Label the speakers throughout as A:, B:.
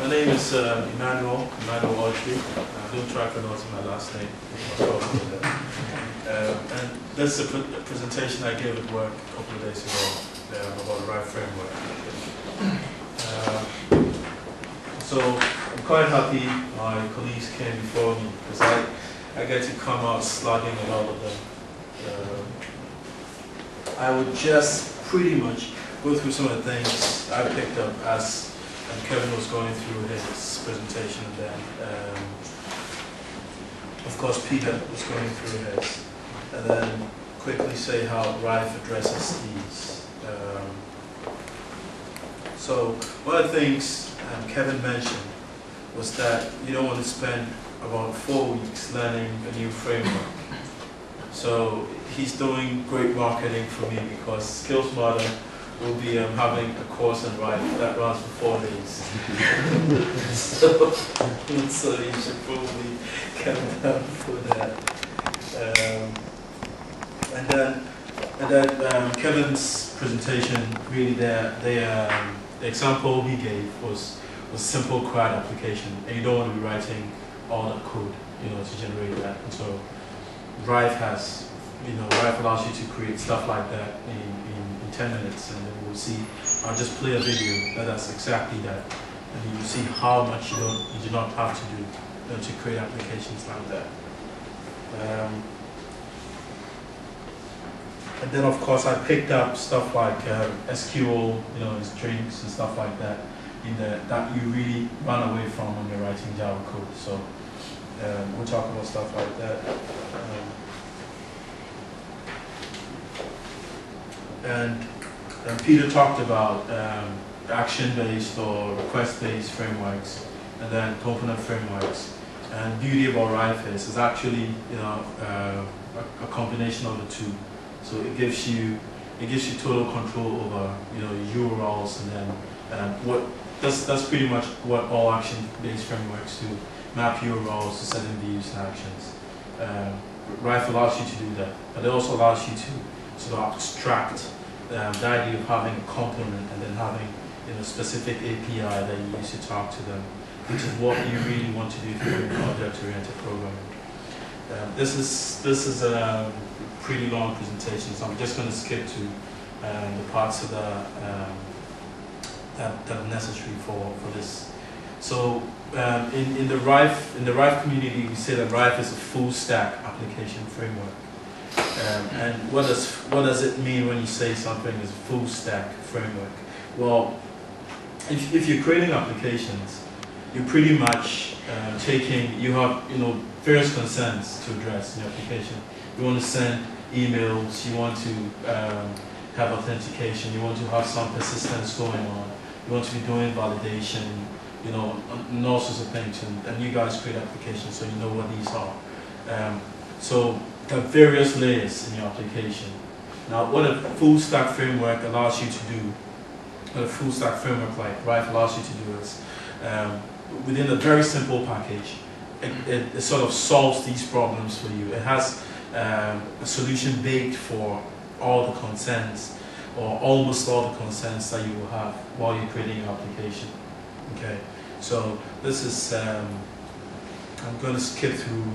A: My name is Emmanuel Okyere. Don't try pronouncing my last name. And this is a presentation I gave at work a couple of days ago about the RIFE framework. So I'm quite happy my colleagues came before me because I get to come out slugging a lot of them. I would just pretty much go through some of the things I picked up as Kevin was going through his presentation, and then of course Peter was going through his, and then quickly say how RIFE addresses these. So one of the things Kevin mentioned was that you don't want to spend about 4 weeks learning a new framework. So he's doing great marketing for me because Skills Model will be having a course on RIFE that runs for 4 days. so you should probably come down for that. And then Kevin's presentation, really the example he gave was simple CRUD application, and you don't want to be writing all that code, to generate that. And so RIFE has, RIFE allows you to create stuff like that in 10 minutes, and then we'll see. I'll just play a video that's exactly that, and you will see how much you do not have to do to create applications like that. And then of course I picked up stuff like SQL, strings and stuff like that, that you really run away from when you're writing Java code. So we'll talk about stuff like that. And Peter talked about action-based or request-based frameworks, and then component frameworks. And the beauty about RIFE is actually a combination of the two. So it gives you total control over URLs, and then that's pretty much what all action-based frameworks do: map URLs to certain views and actions. RIFE allows you to do that, but it also allows you to sort of abstract the idea of having a component and then having a specific API that you use to talk to them, which is what you really want to do if you're doing object-oriented programming. This is a pretty long presentation, so I'm just going to skip to the parts of that are necessary for this. So in the RIFE community, we say that RIFE is a full stack application framework. And what does it mean when you say something is a full stack framework? Well, if you're creating applications, you're pretty much you have various concerns to address in your application. You want to send emails, you want to have authentication, you want to have some persistence going on, you want to be doing validation, and all sorts of things. And you guys create applications, so you know what these are. So there are various layers in your application. Now, what a full stack framework allows you to do, what a full stack framework like RIFE allows you to do is, within a very simple package, it sort of solves these problems for you. It has a solution baked for all the concerns, or almost all the concerns that you will have while you're creating your application. Okay, so this is, I'm going to skip through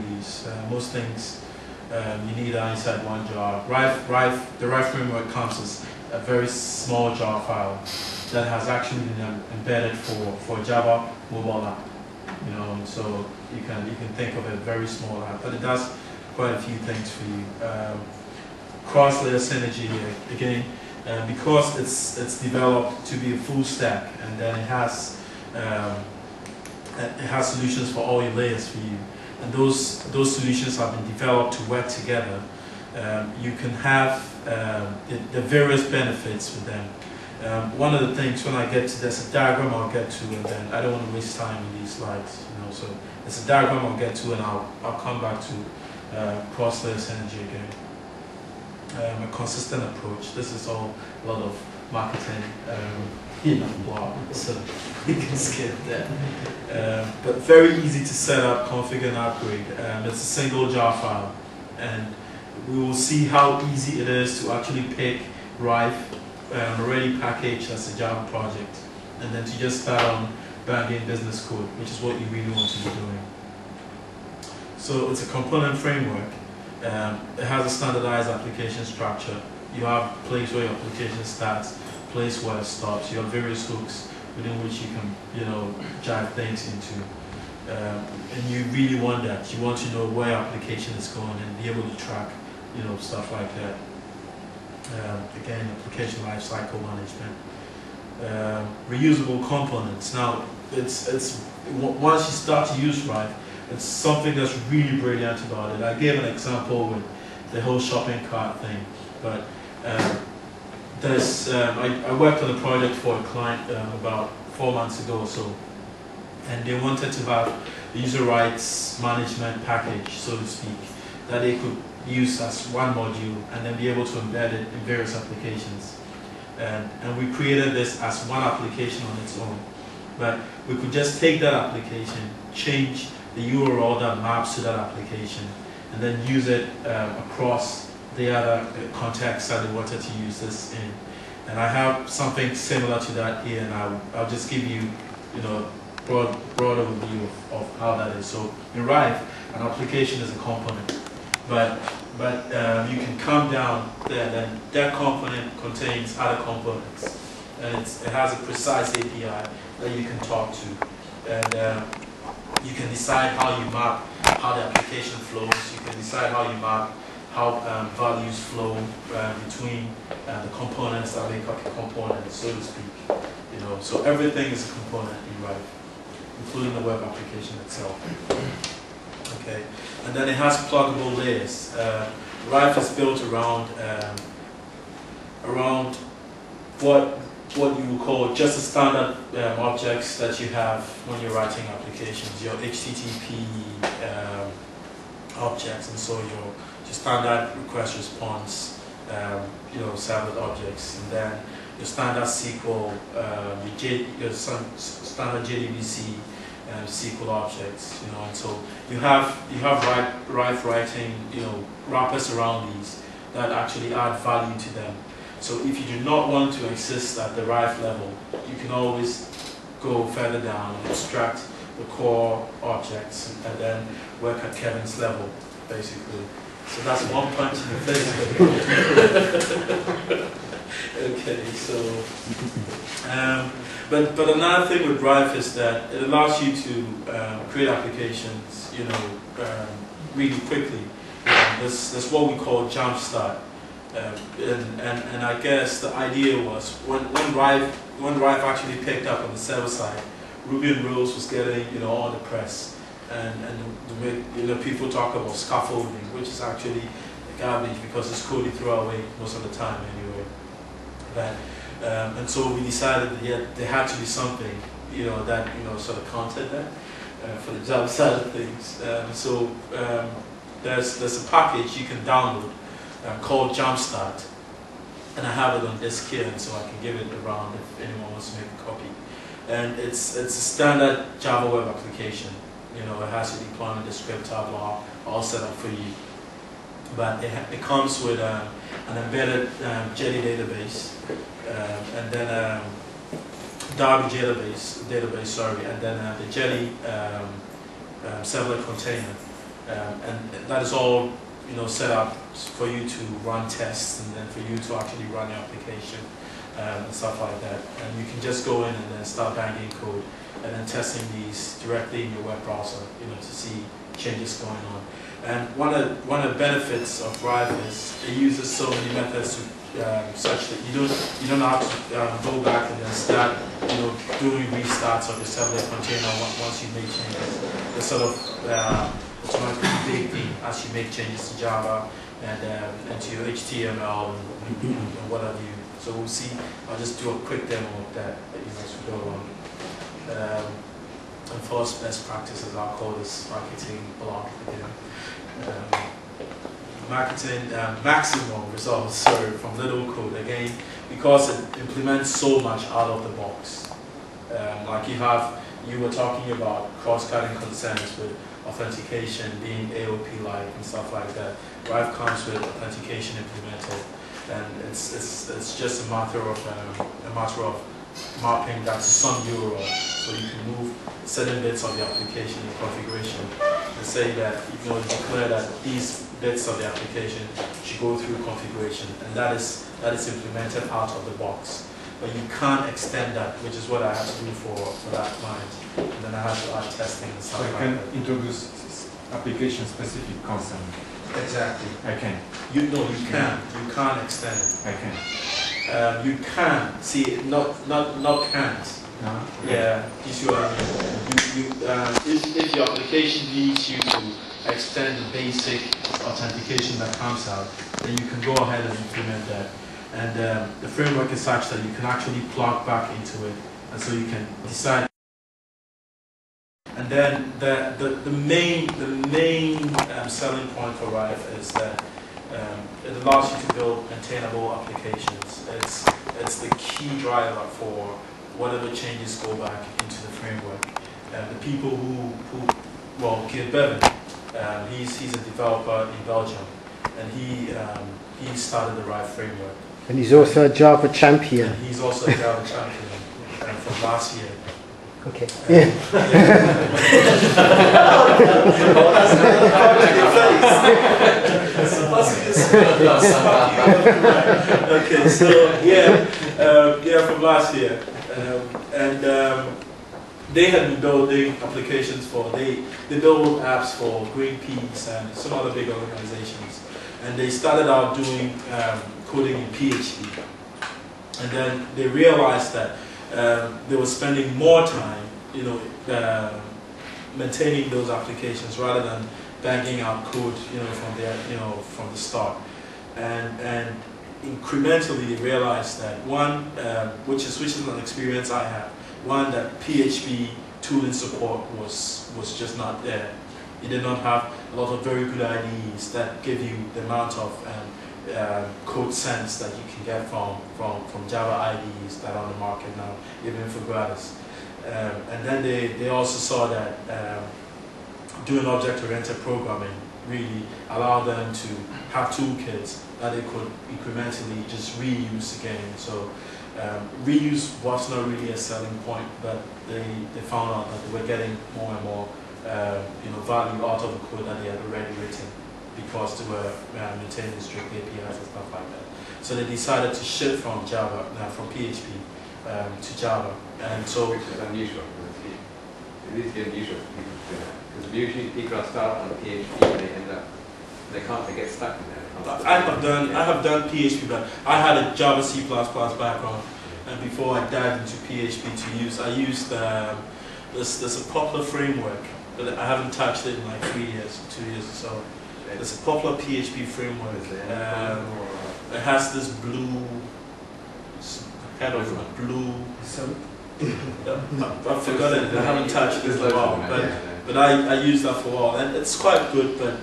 A: these. Most things you need are inside one jar. The RIFE framework comes as a very small jar file that has actually been embedded for Java mobile app. So you can think of a very small app, but it does quite a few things for you. Cross-layer synergy again, because it's developed to be a full stack, and then it has solutions for all your layers for you. And those solutions have been developed to work together. You can have the various benefits with them. One of the things, when I get to, there's a diagram I'll get to, and then I don't want to waste time with these slides. So it's a diagram I'll get to, and I'll come back to cross-layer synergy again. A consistent approach. This is all a lot of marketing. So you can skip that. But very easy to set up, configure, and upgrade. It's a single jar file, and we will see how easy it is to actually pick RIFE already packaged as a Java project, and then to just start on banging business code, which is what you really want to be doing. So it's a component framework. It has a standardized application structure. You have a place where your application starts, place where it stops. You have various hooks within which you can, drive things into. And you really want that. You want to know where your application is going and be able to track, stuff like that. Again, application lifecycle management. Reusable components. Now, it's once you start to use RIFE, it's something that's really brilliant about it. I gave an example with the whole shopping cart thing, but I worked on a project for a client about 4 months ago or so, and they wanted to have a user rights management package, so to speak, that they could use as one module and then be able to embed it in various applications. And we created this as one application on its own, but we could just take that application, change the URL that maps to that application, and then use it across the other contexts that they wanted to use this in. And I have something similar to that here, and I'll just give you, broad overview of how that is. So in RIFE, an application is a component, but you can come down there, then that component contains other components, and it has a precise API that you can talk to, and you can decide how you map how the application flows. You can decide how you map how values flow between the components that make up a component, so to speak. So everything is a component in RIFE, including the web application itself. Okay, and then it has pluggable layers. RIFE is built around what you would call just the standard objects that you have when you're writing applications, your HTTP objects, and so your standard request response, servlet objects, and then your standard SQL, your standard JDBC SQL objects, and so you have RIFE writing, wrappers around these that actually add value to them. So if you do not want to exist at the RIFE level, you can always go further down and extract the core objects and then work at Kevin's level, basically. So that's one punch in the face. Okay, so but another thing with RIFE is that it allows you to create applications, really quickly. That's what we call jumpstart. And I guess the idea was when RIFE actually picked up on the server side, Ruby on Rails was getting all the press, and people talk about scaffolding, which is actually garbage because it's code you throw away most of the time anyway. And so we decided that there had to be something that sort of countered that for the Java side of things. So there's a package you can download called Jumpstart, and I have it on disk here, and so I can give it around if anyone wants to make a copy. And it's a standard Java web application. It has a deployment descriptor, blah, all set up for you. But it comes with an embedded Jelly database, and then Derby database, sorry, and then the Jelly servlet container, and that is all set up for you to run tests and then for you to actually run your application and stuff like that. And you can just go in and then start banging code and then testing these directly in your web browser, to see changes going on. And one of the benefits of RIFE is it uses so many methods to, such that you don't have to go back and then start doing restarts of your servlet container once you make changes. It's sort of automatically baked in as you make changes to Java and to your HTML and what have you. So we'll see. I'll just do a quick demo of that as we go along. And first, best practices, I'll call this marketing block again. Marketing maximum results, sorry, from little code again, because it implements so much out of the box. Like you were talking about cross-cutting concerns with authentication being AOP-like and stuff like that. RIFE comes with authentication implemented, and it's just a matter of mapping that to some URL. so you can move certain bits of the application in configuration and say that, you know, declare that these bits of the application should go through configuration, and that is implemented out of the box. But you can't extend that, which is what I have to do for that client. And then I have to add testing and stuff. So
B: you can introduce application-specific consent.
A: Exactly.
B: I can.
A: You can. You can't extend it.
B: I can.
A: You can. See, not can't.
B: No?
A: Yeah. You see what I mean? If your application needs you to extend the basic authentication that comes out, then you can go ahead and implement that. And the framework is such that you can actually plug back into it, and so you can decide. And then the main selling point for RIFE is that it allows you to build maintainable applications. It's the key driver for whatever changes go back into the framework. The people well, Kid Bevan, he's a developer in Belgium, and he started the RIFE framework.
C: And he's also a Java champion.
A: And he's also a Java champion from last year.
C: Okay.
A: Okay, so yeah, from last year, and they had been building applications for they build apps for Greenpeace and some other big organizations, and they started out doing coding in PHP, and then they realized that they were spending more time, you know, maintaining those applications rather than banging out code, you know, from the start, and incrementally they realized that one, which is an experience I have, one, that PHP tooling support was just not there. You did not have a lot of very good IDEs that give you the amount of code sense that you can get from Java IDEs that are on the market now, even for gratis. And then they also saw that doing object-oriented programming really allowed them to have toolkits that they could incrementally just reuse again. So reuse was not really a selling point, but they found out that they were getting more and more value out of the code that they had already written, because they were maintaining strict APIs and stuff like that. So they decided to shift from Java, from PHP to Java, and so
D: which is unusual. It is unusual for people to do that, because usually people start on PHP and they end up, they get stuck in there.
A: I have done PHP, but I had a Java C++ background, and before I dived into PHP I used there's a popular framework, but I haven't touched it in like 2 years or so. There's a popular PHP framework. It has this blue, kind of blue. I've forgotten it. I haven't touched it in a while, but I use that for a while, and it's quite good. But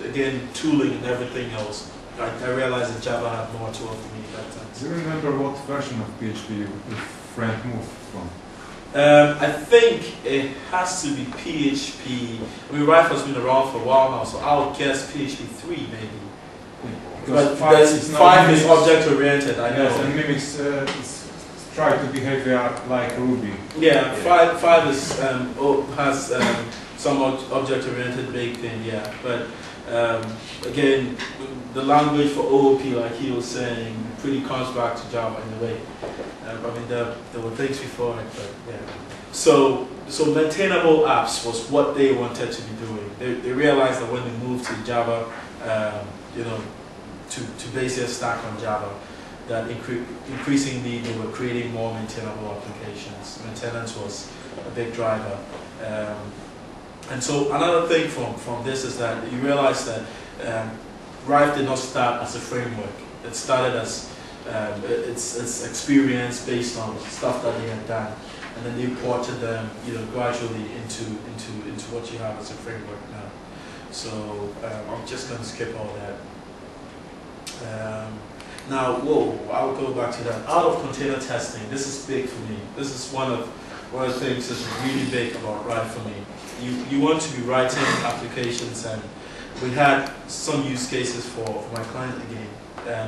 A: again, tooling and everything else, I realized that Java had more to offer me at that time.
B: Do you remember what version of PHP your friend moved from?
A: I think it has to be PHP. I mean, RIFE has been around for a while now, so I would guess PHP 3 maybe. But 5 is object-oriented, I know.
B: Yes, and mimics try to behave like Ruby.
A: Yeah, 5 is, has some object-oriented baked in, yeah. But again, the language for OOP, like he was saying, pretty comes back to Java in a way. I mean, there were things before it, but yeah. So maintainable apps was what they wanted to be doing. They realized that when they moved to Java, to base their stack on Java, that increasingly they were creating more maintainable applications. Maintenance was a big driver. And so another thing from this is that you realize that RIFE did not start as a framework. It started as its experience based on stuff that they had done, and then they ported them, gradually into what you have as a framework now. So I'm just going to skip all that. Now, I'll go back to that. Out of container testing, this is big for me. This is one of the things that's really big about RIFE for me. You want to be writing applications, and we had some use cases for my client again.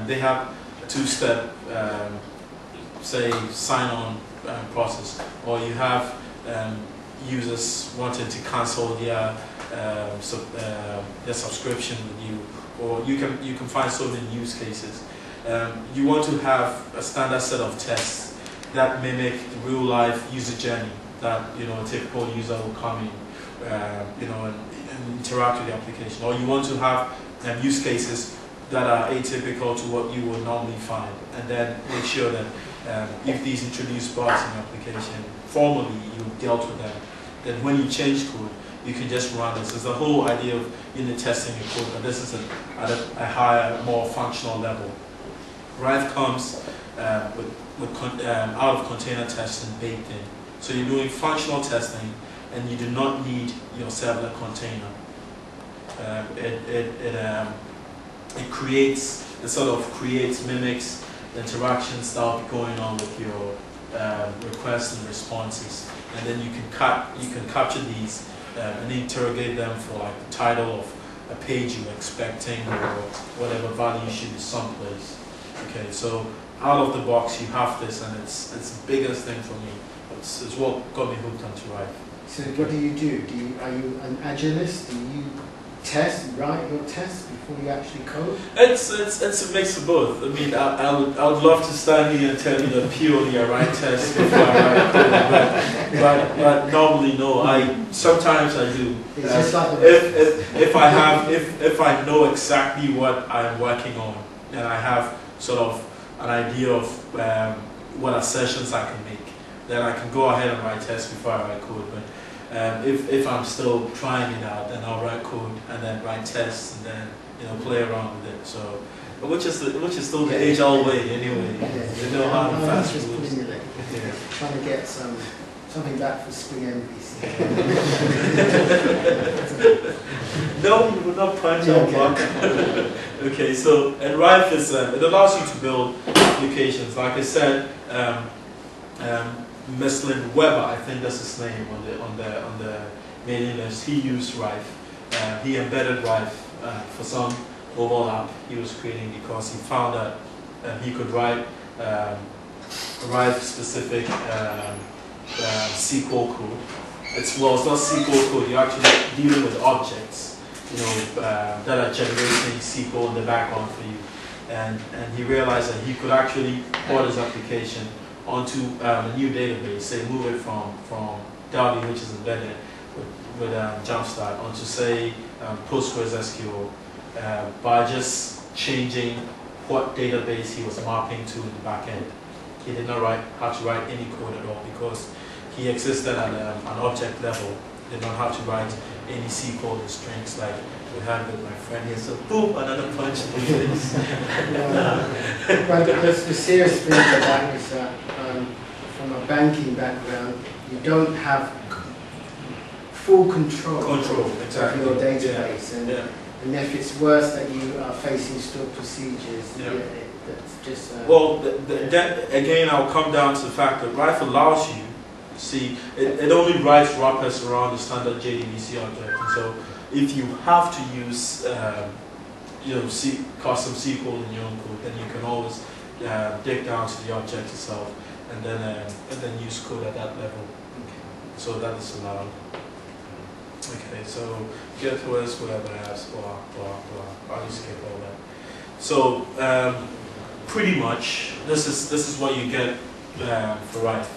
A: They have a two-step, say, sign-on process, or you have users wanting to cancel their subscription with you, or you can find so many use cases. You want to have a standard set of tests that mimic the real life user journey that a typical user will come in, and interact with the application, or you want to have use cases that are atypical to what you would normally find, and then make sure that if these introduce bugs in the application, formally you've dealt with them, then when you change code, you can just run this. There's the whole idea of unit testing your code, but this is at a higher, more functional level. RIFE comes with out of container testing baked in. So you're doing functional testing, and you do not need your servlet container. It sort of mimics the interactions that will be going on with your requests and responses, and then you can capture these and interrogate them for like the title of a page you're expecting, or whatever value should be someplace. Okay, so out of the box you have this, and it's the biggest thing for me. It's what got me hooked onto RIFE.
C: So what do? Are you an agilist? Do you write your tests before you actually code?
A: It's a mix of both. I mean, I would love to stand here and tell you that purely I write tests before I write code, but normally no. Sometimes I do.
C: It's just like
A: if I know exactly what I'm working on, and I have sort of an idea of what assertions I can make, then I can go ahead and write tests before I write code. But if I'm still trying it out, then I'll write code and then write tests and then play around with it. So, which is still the age-old way anyway. You know how fast it moves.
C: Trying to get something back for Spring MVC.
A: No, you would not punch our clock. Okay, so and RIFE is it allows you to build applications. Like I said, Meslin Weber, I think that's his name on the mailing list. He used RIFE. He embedded RIFE for some mobile app he was creating, because he found that he could write RIFE specific SQL code. It's not SQL code. You're actually dealing with objects, that are generating SQL in the background for you. And he realized that he could actually port his application onto a new database, say move it from Derby, which is embedded with Jumpstart, onto say PostgreSQL, by just changing what database he was mapping to in the back end. He did not have to write any code at all, because he existed at an object level. He did not have to write any SQL or strings like we had with my friend here. So boom, another punch in the face.
C: Well, the serious thing about that is that from a banking background, you don't have full control
A: exactly.
C: of your database, and if it's worse that you are facing stored procedures, that's just.
A: Well, again, I'll come down to the fact that RIFE allows you. See, it only writes wrappers around the standard JDBC object, and so if you have to use custom SQL in your own code, then you can always dig down to the object itself and then use code at that level. Okay. So that is allowed. Okay, so get to us whatever apps, blah blah blah. I'll just skip all that. So pretty much this is what you get for RIFE.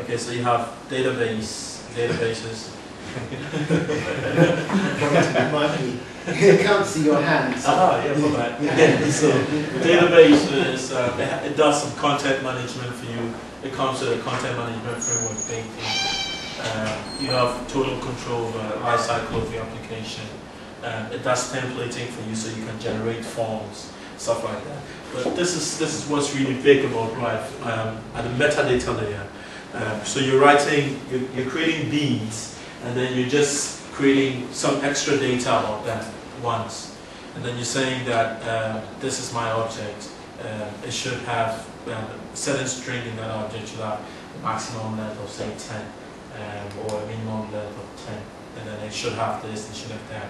A: Okay, so you have databases.
C: You can't see your hands.
A: Yeah, for that. Yeah. So databases, it does some content management for you. It comes with a content management framework baked in. You have total control over the life cycle of your application. It does templating for you, so you can generate forms, stuff like that. But this is what's really big about RIFE at the metadata layer. So you're creating beans, and then you're just creating some extra data about that once. And then you're saying that this is my object. It should have a certain string in that object should have a maximum length of say 10, or a minimum length of 10. And then it should have this, it should have that.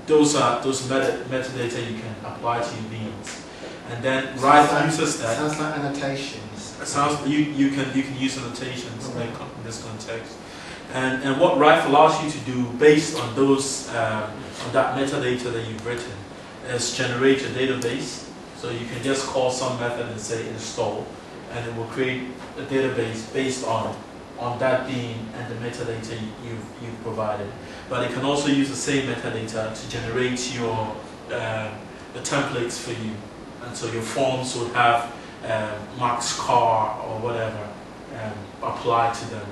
A: Those metadata you can apply to your beans. And then RIFE uses that.
C: Sounds like annotations.
A: It sounds you can use annotations in this context, and what RIFE allows you to do based on those on that metadata that you've written is generate a database. So you can just call some method and say install, and it will create a database based on that being and the metadata you've provided. But it can also use the same metadata to generate your the templates for you, and so your forms would have Max car or whatever apply to them.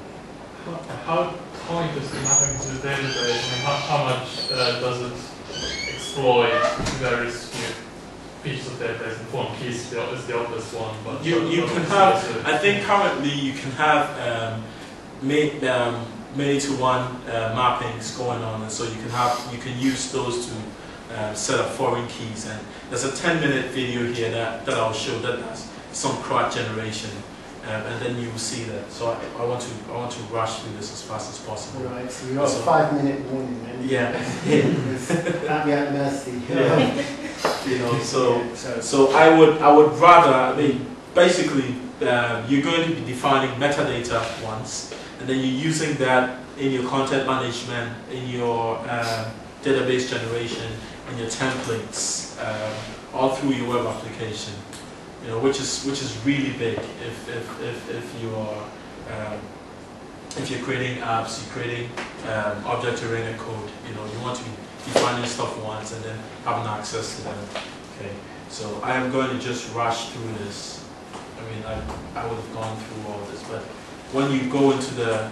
E: How tight is the mapping to the database? I mean, how much does it exploit various features of database and form keys is the obvious one, but
A: you can have. I think currently you can have many to one mappings going on, and so you can use those to set up foreign keys. And there's a 10-minute video here that I'll show that has some CRUD generation, and then you will see that. So I want to rush through this as fast as possible.
C: Right. So you got a 5-minute warning. Then.
A: Yeah.
C: That'd be at mercy.
A: Yeah. You know, so I would rather, I mean, basically you're going to be defining metadata once, and then you're using that in your content management, in your database generation, in your templates, all through your web application. You know, which is really big if you're creating apps, you're creating object-oriented code. You know, you want to be defining stuff once and then having access to them. Okay, so I am going to just rush through this. I mean, I would have gone through all this, but when you go into the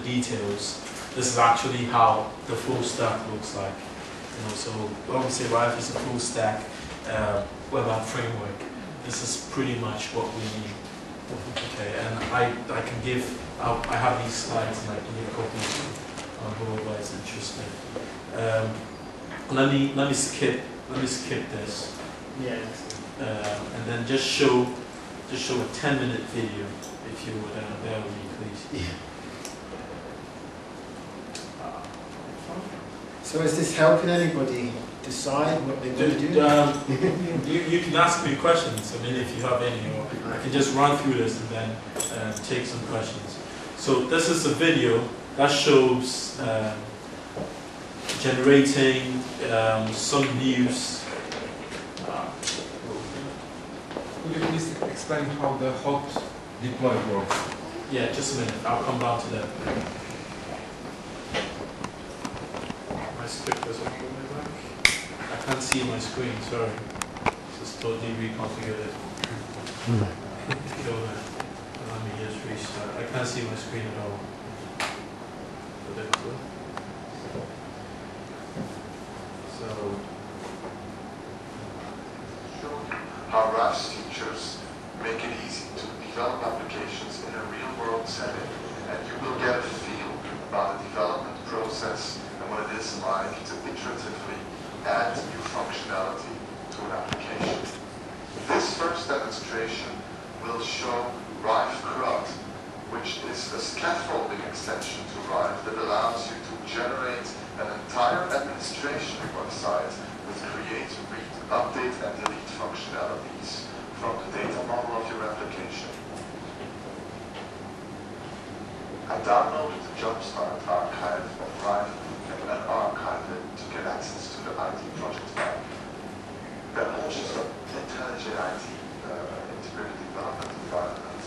A: details, this is actually how the full stack looks like. You know, so when we say RIFE is a full stack web app framework, this is pretty much what we need. Okay, and I can give I have these slides and I can give copies on whoever is interested. Let me skip this.
C: Yeah.
A: And then just show a 10-minute video, if you would bear with me, please.
C: Yeah. So is this helping anybody decide what they want to do?
A: You can ask me questions. I mean, if you have any, or I can just run through this and then take some questions. So this is a video that shows generating some news.
B: Could you please explain how the hot deploy works?
A: Yeah, just a minute. I'll come down to that. My script doesn't go back. I can't see my screen. Sorry. Just totally reconfigured it. Let me just restart. I can't see my screen at all. So.
F: How RIFE's features make it easy to develop applications in a real-world setting, and you will get a feel about the development process and what it is like to iteratively add new functionality to an application. This first demonstration will show RIFE CRUD, which is a scaffolding extension to RIFE that allows you to generate an entire administration website with create, read, update, and delete functionalities from the data model of your application. I downloaded the Jumpstart archive of RIFE and unarchived it to get access to the IT project file. That launches an IntelliJ IT integrated development environment,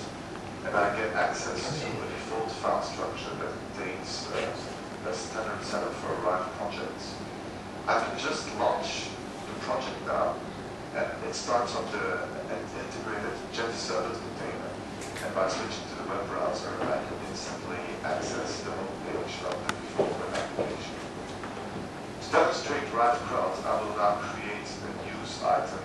F: and I get access to a default file structure that contains a standard setup for a RIFE project. I can just launch the project now, and it starts on the integrated Jet servlet container. And by switching to the web browser, I can instantly access the home page of the default web application. To demonstrate RIFE CRUD, I will now create a news item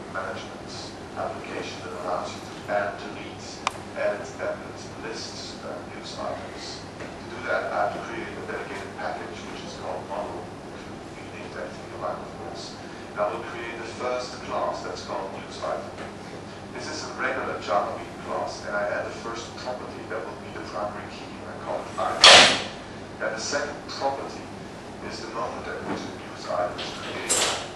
F: management application that allows you to add, delete, edit, and list news items. To do that, I have to create a dedicated package, which is called model. You need that in your line of course. And I will create the first class that's called news item. This is a regular JAVAWUG class, and I add the first property that will be the primary key, and I call it item. And the second property is the moment at which the news item is created.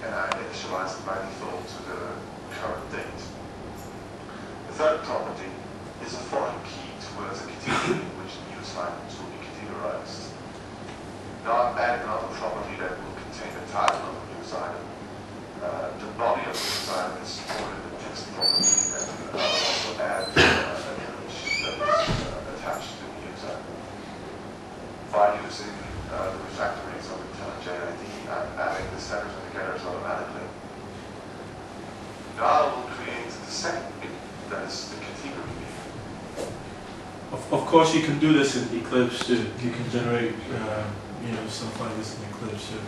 F: And I initialize it by default to the current date. third property is a foreign key towards a category in which news items will be categorized. Now I'm adding another property that will contain the title of the news item. The body of the news item is stored in the text property, and I'll also add an image that is attached to the news item. By using the refactorings of IntelliJ ID, I'm adding the setters and the getters automatically. Now I will create the second key, that is the category key.
A: Of course, you can do this in Eclipse too. You can generate, stuff like this in Eclipse too.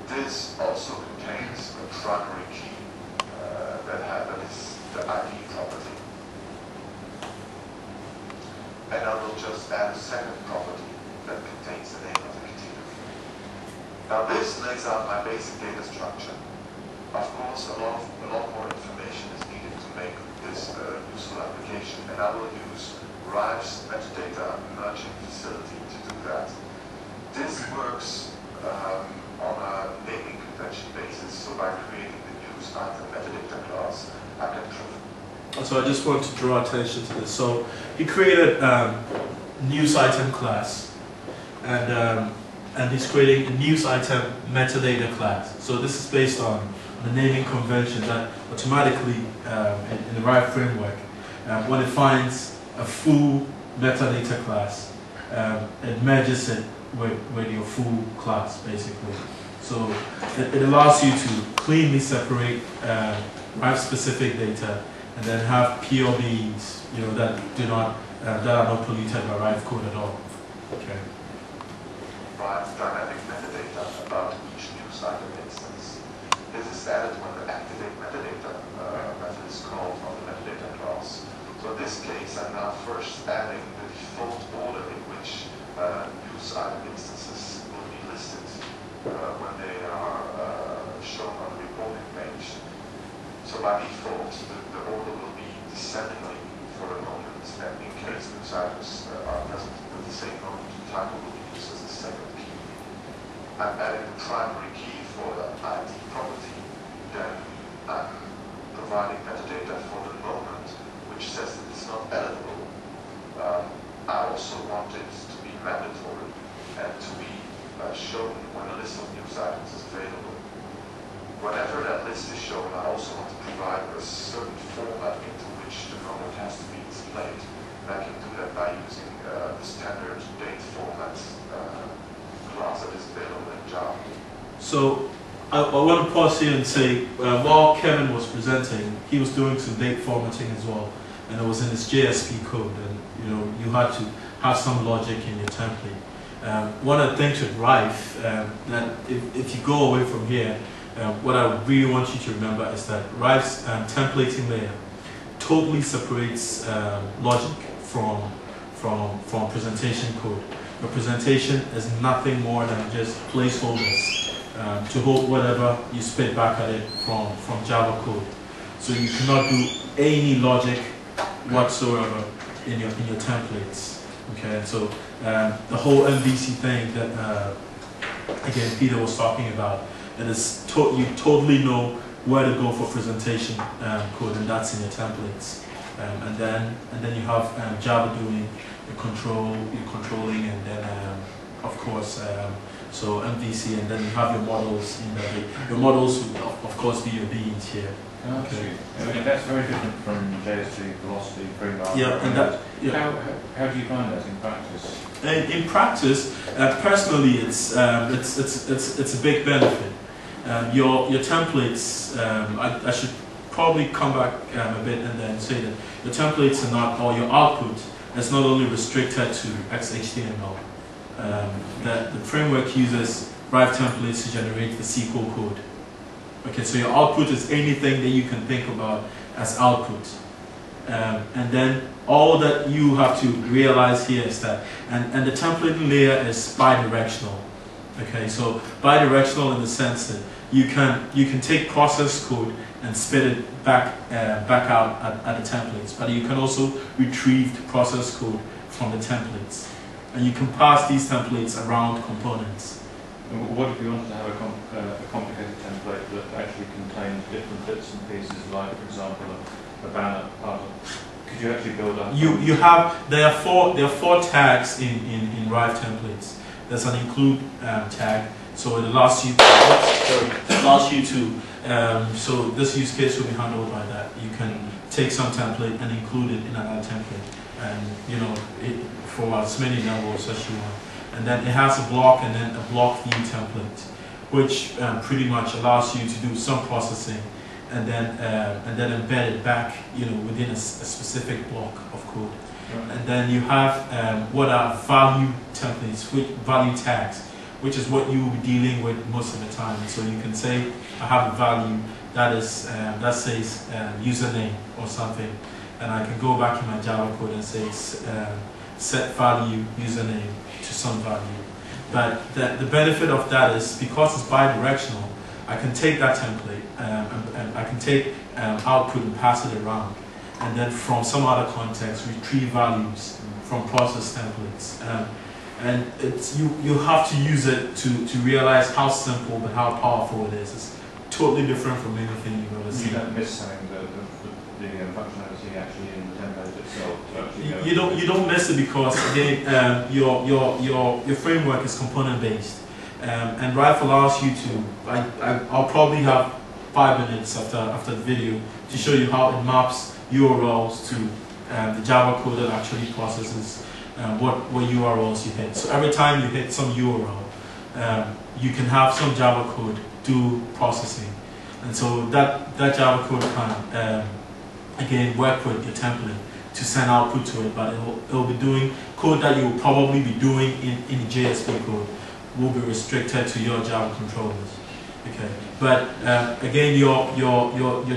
F: This also contains a primary key that is the ID property. And I will just add a second property that contains the name of the category. Now this lays out my basic data structure. Of course, a lot more information is needed to make this useful application, and I will use RIFE's metadata merging facility to do that. This works on a naming convention basis, so by creating the news item metadata class, I can
A: So I just want to draw attention to this. So he created news item class, and he's creating a news item metadata class. So this is based on the naming convention that automatically in the RIFE framework, when it finds a full metadata class, it merges it with your full class, basically. So it allows you to cleanly separate RIFE-specific data and then have POBs, that that are not polluted by RIFE code at all. Okay.
F: RIFE dynamic metadata about each news item instance. This is added when the activate metadata method is called on the metadata class. So in this case, I'm now first adding the default order in which news item instances will be listed when they are shown on the reporting page. So by default, the order will be descendingly for the moment, and in case news items are present at the same moment, the title will be used as the second key. I'm adding the primary key for the ID property, then I'm providing metadata for the moment, which says that it's not editable. I also want it to be mandatory and to be shown when a list of news items is available. Whenever that list is shown, I also want to provide a certain format into which the moment has to be displayed. And I can do that by using the standard date format class that is available in Java.
A: So I want to pause here and say, while Kevin was presenting, he was doing some date formatting as well, and it was in his JSP code, and you had to have some logic in your template. One of the things with RIFE, that if you go away from here, what I really want you to remember is that RIFE's templating layer totally separates logic from presentation code. Your presentation is nothing more than just placeholders to hold whatever you spit back at it from Java code. So you cannot do any logic whatsoever in your templates. Okay, and so the whole MVC thing that again Peter was talking about, it is you totally know where to go for presentation code, and that's in your templates. And then you have Java doing your controlling, and then of course so MVC, and then you have your models in there. Your models would of course be your beans here.
G: Okay. I mean, that's very different from JSP, velocity, freelancer.
A: Yeah, and that. Yeah.
G: How do you find that in practice?
A: In practice, personally, it's a big benefit. Your templates, I should probably come back a bit and then say that your templates are not, or your output is not only restricted to XHTML. The framework uses RIFE templates to generate the SQL code. Okay, so your output is anything that you can think about as output. And then all that you have to realize here is that, and the template layer is bidirectional. Okay, so bidirectional in the sense that you can take process code and spit it back out at the templates, but you can also retrieve the process code from the templates, and you can pass these templates around components.
G: What if you wanted to have a complicated template that actually contains different bits and pieces, like, for example, a banner part of? Could you actually build up?
A: There are four tags in RIFE templates. There's an include tag, so it allows you to so this use case will be handled by that. You can take some template and include it in another template, and you know for as many levels as you want. And then it has a block and then a block view template, which pretty much allows you to do some processing and then embed it back, you know, within a specific block of code. Right. And then you have what are value templates, value tags, which is what you will be dealing with most of the time. And so you can say, I have a value that is that says username or something, and I can go back in my Java code and say set value username to some value. But the benefit of that is because it's bidirectional, I can take that template and I can take output and pass it around, and then from some other context retrieve values from process templates. And it's you have to use it to realize how simple but how powerful it is. It's totally different from anything you've ever seen.
G: You don't miss something the functionality actually in the template itself.
A: You don't miss it because again your framework is component based, and RIFE allows you to. I'll probably have 5 minutes after the video to show you how it maps URLs to the Java code that actually processes what URLs you hit. So every time you hit some URL, you can have some Java code do processing, and so that Java code can again work with your template to send output to it, but it'll be doing code that you will probably be doing in the JSP code will be restricted to your Java controllers. Okay, but again, your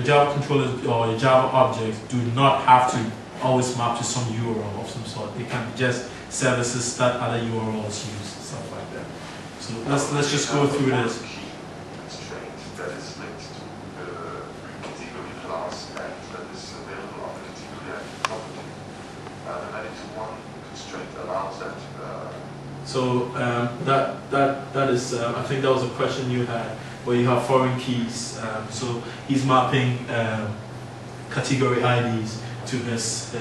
A: Java controllers or your Java objects do not have to always map to some URL of some sort. They can be just services that other URLs use, stuff like that. So let's just go through this.
F: That is linked to the category class and that is available on the category property. The 92.1 constraint allows that.
A: So that is I think that was a question you had where you have foreign keys. So he's mapping category IDs to his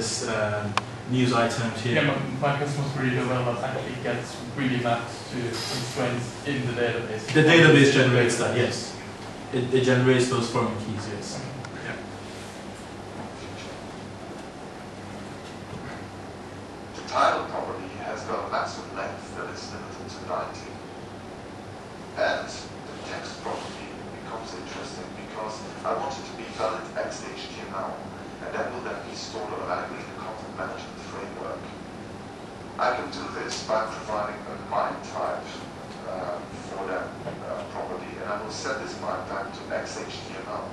A: news items here.
E: Yeah, my customers really development actually gets really mapped to constraints in the database.
A: The database generates that, yes. It generates those foreign keys, yes. Yeah.
F: The title property has got a maximum length that is limited to 90. And the text property becomes interesting because I want it to be valid XHTML, and that will then be stored automatically in the content management framework. I can do this by providing a MIME type for that property, and I will set this MIME type to XHTML.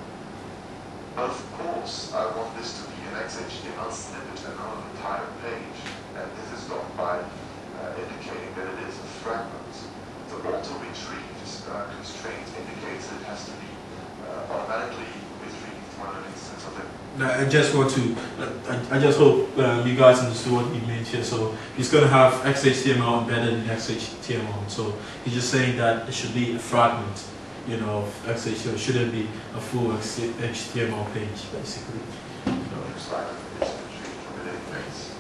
F: But of course, I want this to be an XHTML snippet and not an entire page, and this is done by indicating that it is a fragment. The auto-retrieved constraint indicates that it has to be automatically retrieved when an instance of it.
A: I just want to, I just hope you guys understood what he meant here. So he's going to have XHTML embedded in XHTML. So he's just saying that it should be a fragment, you know, of XHTML. It shouldn't be a full HTML page, basically.
F: Looks like it's retrieved from the database.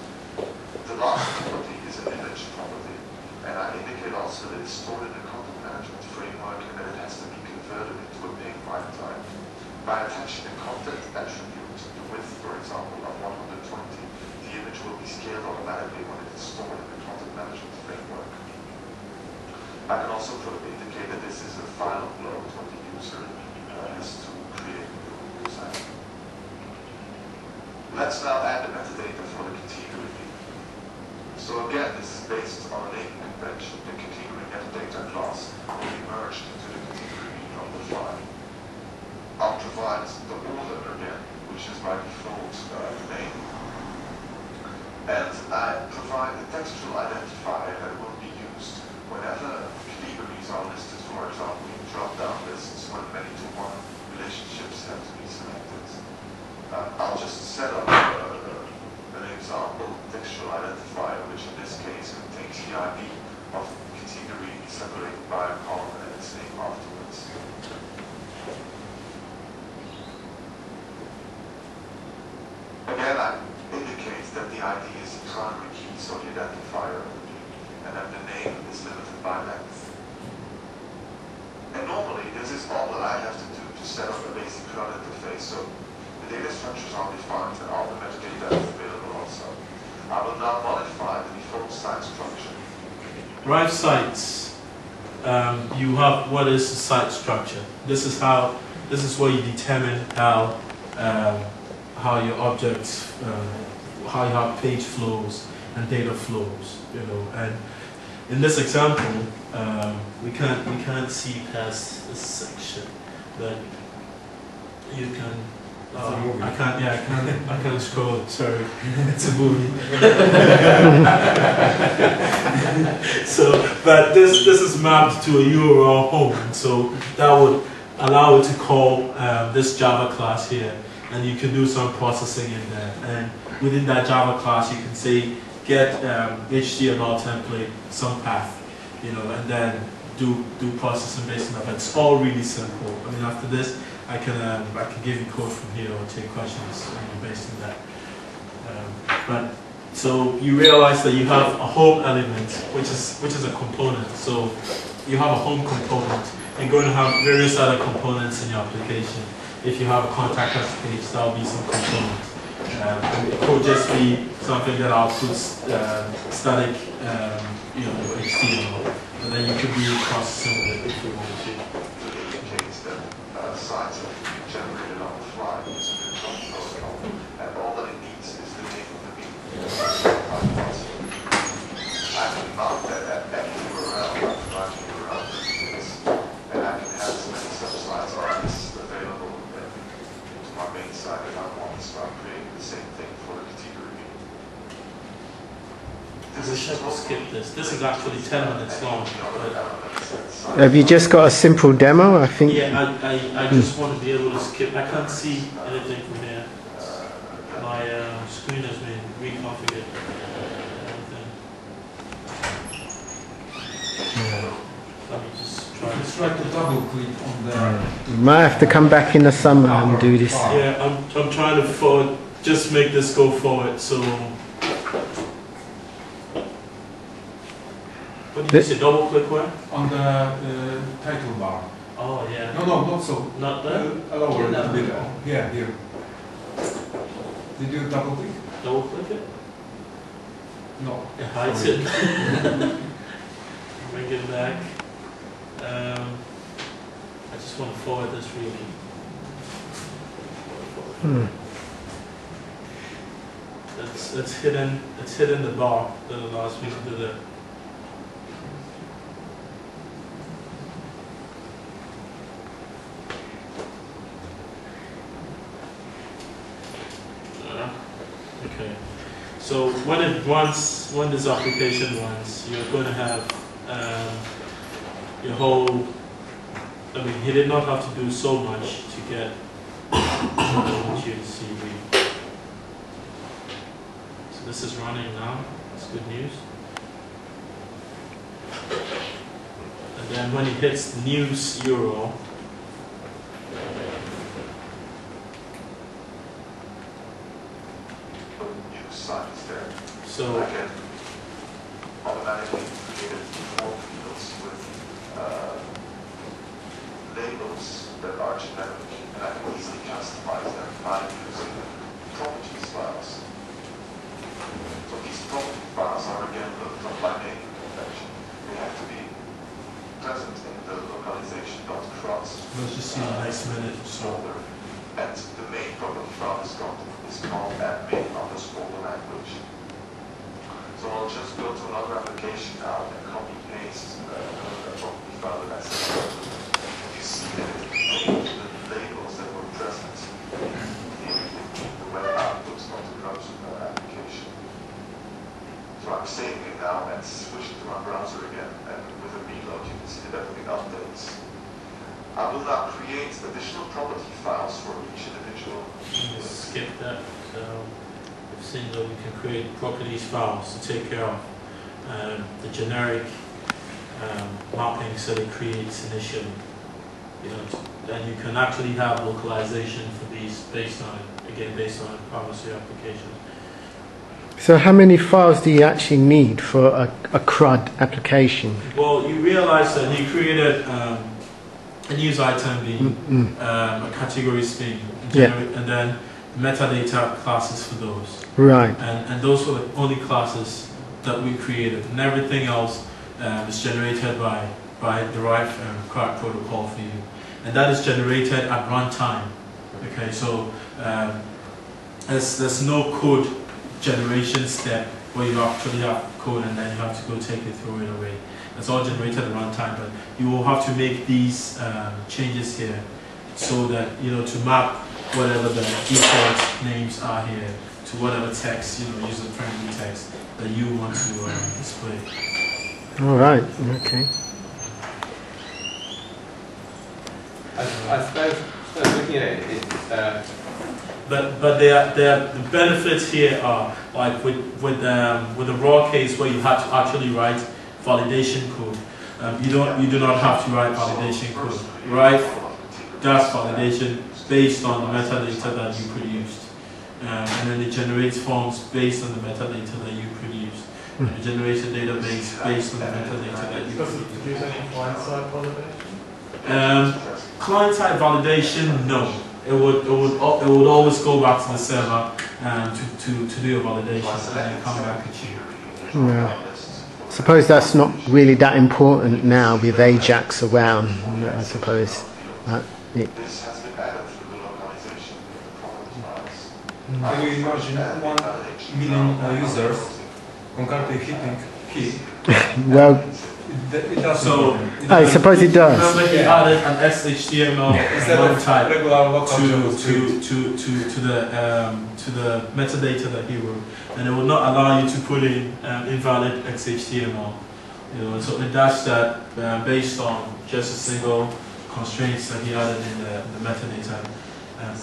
F: The last property is an image property, and I indicate also that it's stored in the content management framework and that it has to be converted into a big MIME type. By attaching a content attribute, the width, for example, of 120, the image will be scaled automatically when it is stored in the content management framework. I can also indicate that this is a file upload when the user has to create the site. Let's now add the metadata for the category. So again, this is based on a naming convention. The category metadata class will be merged into the category from the file. I'll provide the order again, which is by default name. And I provide a textual identifier that will be used whenever categories are listed, for example, in drop-down lists when many-to-one relationships have to be selected. I'll just set up an example textual identifier, which in this case contains the ID of category separated by a column to set up a basic CRUD interface. So the data structures are defined and all the metadata is available also. I will now modify the default site structure.
A: RIFE sites, you have what is the site structure. This is where you determine how your objects, how you have page flows and data flows, and in this example, we can't see past this section, but you can. I can't scroll. Sorry, it's a movie. But this is mapped to a URL home, so that would allow it to call this Java class here, and you can do some processing in there. And within that Java class, you can say get HTML template, some path, and then do processing based on that. But it's all really simple. I mean, after this, I can give you code from here or take questions based on that. So you realize that you have a home element, which is a component. So you have a home component. You're going to have various other components in your application. If you have a contact us page, that will be some components. It could just be something that outputs static, HTML, and then you could be processing with it if you want to.
F: Sites that can be generated on the fly using the control protocol, and all that it needs is the name of the meeting. I can mount that at any URL, provide URL this, and I can have as many sub-sites as available to my main site if I want to start creating the same thing for the category meeting.
A: We should skip this. This is actually 10 minutes long.
C: Have you just got a simple demo? I think.
A: Yeah, I just want to be able to skip. I can't see anything from here. My screen has been reconfigured. Let me just try.
B: Just try to double click on the.
C: You might have to come back in the summer and do this.
A: Yeah, I'm trying to forward. Just make this go forward. So. What did you say? Double click where?
B: On the title bar.
A: Oh yeah.
B: No, not so.
A: Not there?
B: Lower a little bit. Yeah, here. Did you double click?
A: Double click it?
B: No.
A: It hides it. Bring it back. I just want to forward this really. It's hidden. It's hidden the bar that allows me to do that. Okay, so when this application runs, you're going to have your whole. I mean, he did not have to do so much to get you to see. So this is running now. That's good news. And then when he hits the news URL. So
F: I can automatically create default fields with labels that are generic, and I can easily customize them by using properties files. So these property files are again looked up by naming convention. They have to be present in the localization.cross.
A: let's just see a nice minute or so.
F: Folder, and the main property file is called admin_language. So I'll just go to another application now and copy paste another property file that I set. You see that it contains the labels that were present in the web outputs of the browser application. So I'm saving it now and switching to my browser again, and with a reload you can see that everything updates. I will now create additional property files for each individual.
A: Skip that. Seeing that we can create properties files to take care of the generic mappings that it creates initially. And you can actually have localization for these based on privacy application.
C: So how many files do you actually need for a CRUD application?
A: Well, you realize that he created a news item being a category string, and then metadata classes for those.
C: Right.
A: And those were the only classes that we created, and everything else is generated by the RIFE CRAC protocol for you, and that is generated at runtime. Okay, so there's no code generation step where you actually have code and then you have to go take it, throw it away. It's all generated at runtime, but you will have to make these changes here so that, to map whatever the default names are here to whatever text, user-friendly text that you want to display.
C: All right. Okay.
D: I suppose looking at it,
A: but the benefits here are like with the raw case where you had to actually write validation code. You do not have to write validation code. RIFE does validation based on the metadata that you produced, and then it generates forms based on the metadata that you produced. And it generates a database based on the metadata that you
E: Does it
A: produced.
E: produce any client-side validation?
A: Client-side validation, no. It would always go back to the server to do a validation and then come back at you.
C: Yeah. Suppose that's not really that important now with Ajax around. I suppose.
F: This has been added through the localization of the performance files.
B: Can you imagine 1 million users concurrently hitting key?
C: Well,
B: It does.
A: So,
C: I suppose it does.
A: Remember, he added an XHTML type
B: Regular local
A: to the metadata that he wrote, and it will not allow you to put in invalid XHTML. So it does that based on just a single constraints that he added in the metadata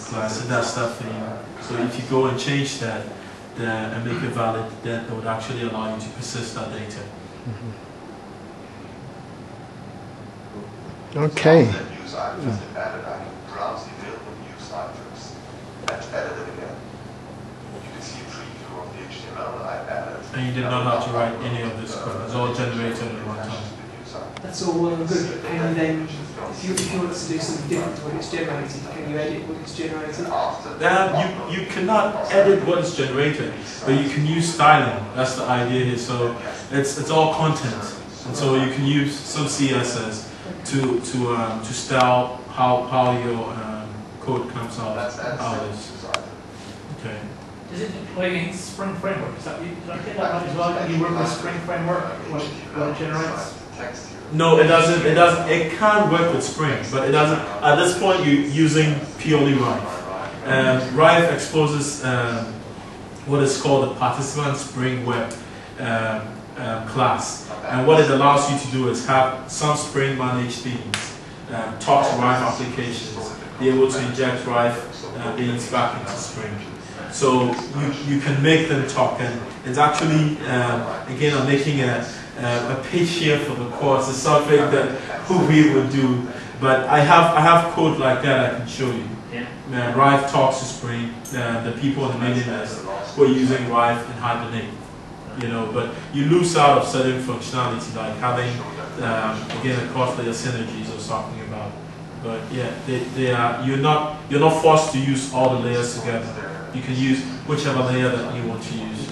A: class. It does that for you. So if you go and change that and make it valid, then it would actually allow you to persist that data.
C: Okay.
F: Once that news item has been added, I can browse the available news items and edit it again. You can see a preview of the HTML that I added.
A: And you did not have to write any of this code. It's all generated at one time.
H: That's all well and good, but can you then, if you want to do something different to what it's generated, can you edit what it's generated?
A: You cannot edit what is generated, but you can use styling. That's the idea here. So it's all content, and so you can use some CSS to style how your code comes out. Okay.
E: Is it deployed in Spring Framework? Did I get that right as well? Can you work with Spring Framework when it generates?
A: No, it doesn't. It doesn't. It can work with Spring, but it doesn't. At this point, you're using purely RIFE. RIFE exposes what is called the participant Spring Web class, and what it allows you to do is have some Spring managed themes, talk to RIFE applications, be able to inject RIFE themes back into Spring. So you can make them talk, and it's actually again, I'm making a pitch here for the course. It's something that we would do, but I have code like that I can show you.
E: Yeah.
A: RIFE talks to Spring. The people on the mailing list who are using RIFE and Hibernate, but you lose out of certain functionality like having again a cross-layer synergies I was talking about. But yeah, you're not forced to use all the layers together. You can use whichever layer that you want to use.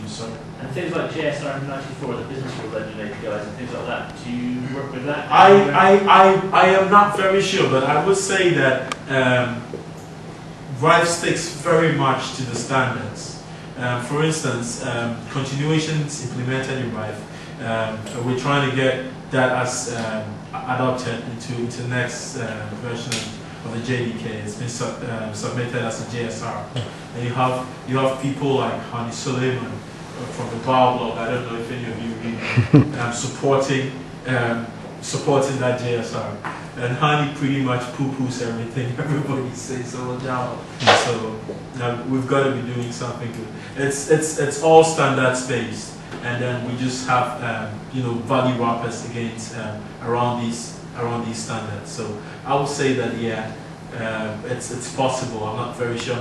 A: Sorry.
E: And things like JSR 94, the business rules engine APIs and things like that, do you work with that?
A: I am not very sure, but I would say that RIFE sticks very much to the standards. For instance, continuations implemented in RIFE, we're trying to get that as adopted into the next version of the JDK. It's been submitted as a JSR, and you have people like Hani Suleiman from the Bar blog. I don't know if any of you read supporting that JSR. And Hani pretty much poo-poos everything everybody says over Java. So we've got to be doing something good. It's all standards based, and then we just have value wrappers against around these standards. So I would say that it's possible. I'm not very sure.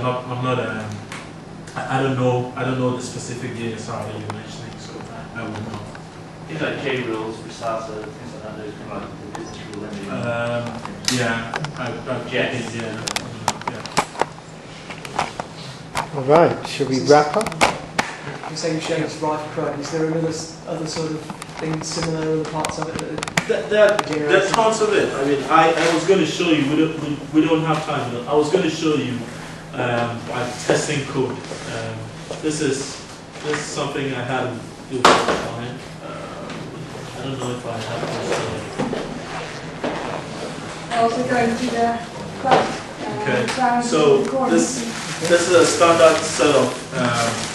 A: I don't know the specific JSR that you're mentioning, so I would know.
E: Things like J rules for SASA, things like that, those kind of like the business rule engine.
A: Yeah,
G: Yes.
A: yeah.
C: All right, should we wrap up?
H: You say you showed us RIFE Pro. Is there another other sort of thing similar, other parts of it
A: That's parts of it. I mean, I was going to show you. We don't have time. But I was going to show you like testing code. This is something I had to do with the client. I don't know if I have this.
I: Also going to the class.
A: Okay. So this is a standard set of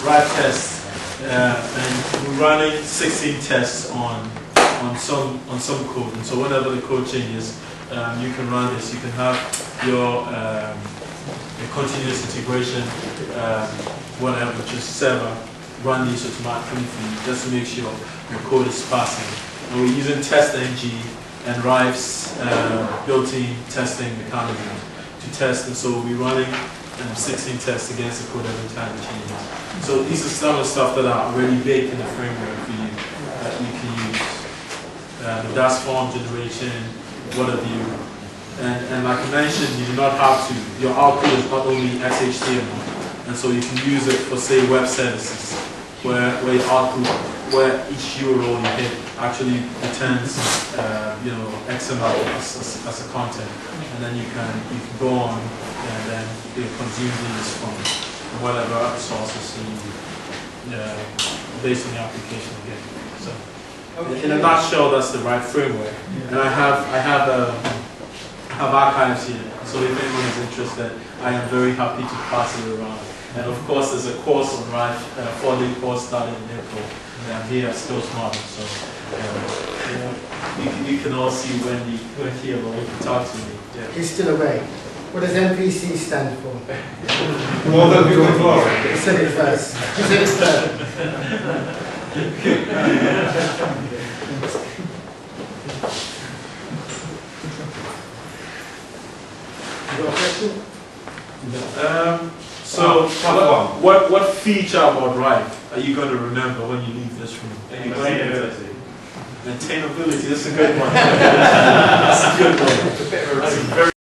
A: RIFE tests, and we're running 16 tests on some code. And so whenever the code changes, you can run this. You can have your continuous integration, whatever, just server, run these automatically for you, just to make sure your code is passing. And we're using TestNG and RIFE's built-in testing mechanism to test, and so we'll be running 16 tests against the code every time it changes. So these are some of the stuff that are already baked in the framework for you that you can use. The DAS form generation, what have you. And like I mentioned, you do not have to, your output is not only XHTML, and so you can use it for, say, web services, where your output, where each URL you hit actually returns XML as a content, and then you can go on and then consume these from whatever sources you based on the application again. So in a nutshell, that's the RIFE framework. And I have archives here, so if anyone is interested, I am very happy to pass it around. And of course, there's a course on RIFE, 4-day course starting in April. Here at Skills Model, so you can all see Wendy here, or you can talk to me. Yeah.
C: He's still away. What does MPC stand for?
B: More than you can floor.
C: He said it first. He said it first. You got a question?
A: So, what feature about RIFE are you going to remember when you leave this room?
G: Maintainability.
A: Maintainability, that's a good one. That's a good one. That's a very